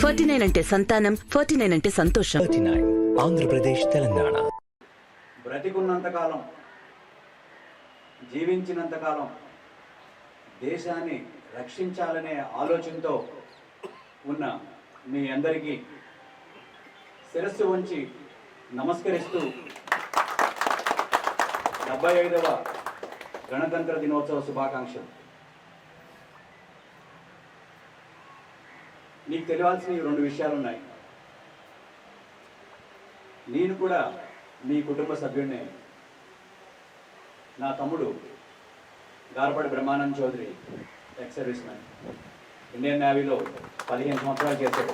49 అంటే సంతానం, 49 అంటే సంతోషం. 39 ఆంధ్రప్రదేశ్, తెలంగాణ. బ్రతికున్నంతకాలం, జీవించినంతకాలం దేశాన్ని రక్షించాలనే ఆలోచనతో ఉన్న మీ అందరికీ శిరస్సు వంచి నమస్కరిస్తూ 75వ గణతంత్ర దినోత్సవ శుభాకాంక్షలు. నీకు తెలియాల్సిన 2 విషయాలు ఉన్నాయి. నేను కూడా మీ కుటుంబ సభ్యుడినే. నా తమ్ముడు Garapadi Brahmanand Chowdary ex service man, Indian నేవీలో 15 సంవత్సరాలు చేశాడు.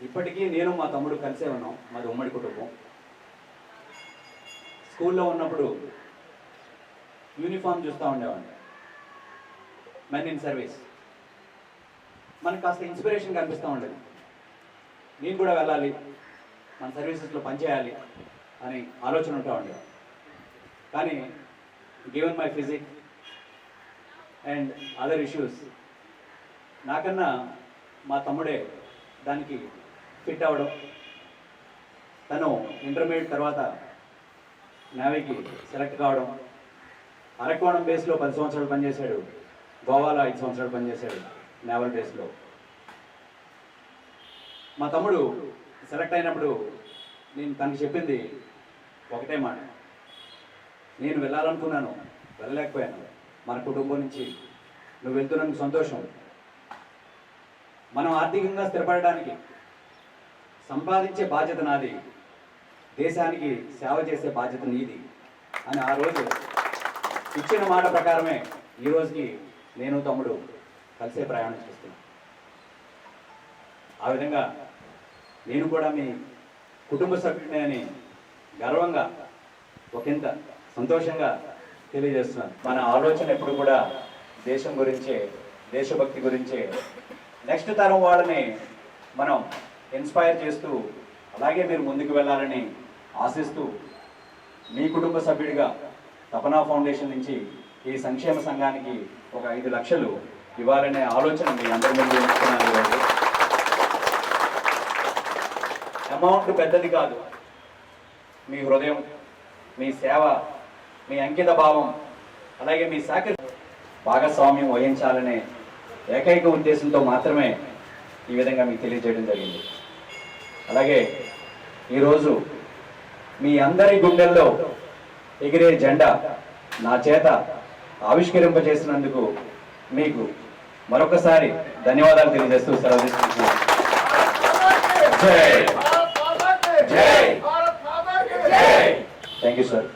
ఇప్పటికీ నేను మా తమ్ముడు కలిసే ఉన్నాం. మాది ఉమ్మడి కుటుంబం. స్కూల్లో ఉన్నప్పుడు యూనిఫామ్ చూస్తూ ఉండేవాడిని, మెన్ ఇన్ సర్వీస్. మనకు కాస్త ఇన్స్పిరేషన్ కనిపిస్తూ ఉండేది. నేను కూడా వెళ్ళాలి, మన సర్వీసెస్లో పనిచేయాలి అని ఆలోచన ఉంటా ఉండేది. కానీ given my physique and other issues, నాకన్నా మా తమ్ముడే దానికి ఫిట్ అవ్వడం. తను ఇంటర్మీడియట్ తర్వాత నేవీకి సెలెక్ట్ కావడం. అరకోణం బేస్లో 10 సంవత్సరాలు పనిచేశాడు, గోవాలో 5 సంవత్సరాలు పనిచేశాడు నేవల్ బేస్లో. మా తమ్ముడు సెలెక్ట్ అయినప్పుడు నేను తనకి చెప్పింది ఒకటే మాట, నేను వెళ్ళాలనుకున్నాను, వెళ్ళలేకపోయాను. మన కుటుంబం నుంచి నువ్వు వెళ్తున్నందుకు సంతోషం. మనం ఆర్థికంగా స్థిరపడడానికి సంపాదించే బాధ్యత నాది, దేశానికి సేవ చేసే బాధ్యత నీది అని ఆ రోజు ఇచ్చిన మాట ప్రకారమే ఈ రోజుకి నేను తమ్ముడు కలిసే ప్రయాణం చేస్తున్నాను. ఆ విధంగా నేను కూడా మీ కుటుంబ సభ్యుడిని అని గర్వంగా, ఒకంత సంతోషంగా తెలియజేస్తున్నాను. మన ఆలోచన ఎప్పుడు కూడా దేశం గురించే, దేశభక్తి గురించే. నెక్స్ట్ తరం వాళ్ళని మనం ఇన్స్పైర్ చేస్తూ అలాగే మీరు ముందుకు వెళ్ళాలని ఆశిస్తూ మీ కుటుంబ సభ్యుడిగా తపనా ఫౌండేషన్ నుంచి ఈ సంక్షేమ సంఘానికి ఒక 5 లక్షలు ఇవ్వాలనే ఆలోచన మీ అందరి ముందు ఉంచుతున్నాను ఈరోజు. అమౌంట్ పెద్దది కాదు, మీ హృదయం, మీ సేవ, మీ అంకిత భావం, అలాగే మీ భాగస్వామ్యం వహించాలనే ఏకైక ఉద్దేశంతో మాత్రమే ఈ విధంగా మీకు తెలియజేయడం జరిగింది. అలాగే ఈరోజు మీ అందరి గుండెల్లో ఎగిరే జెండా నా చేత ఆవిష్కరింపజేసినందుకు మీకు మరొకసారి ధన్యవాదాలు తెలియజేస్తూ సెలవు తీసుకుంటున్నాను. జై జై జై. Thank you sir.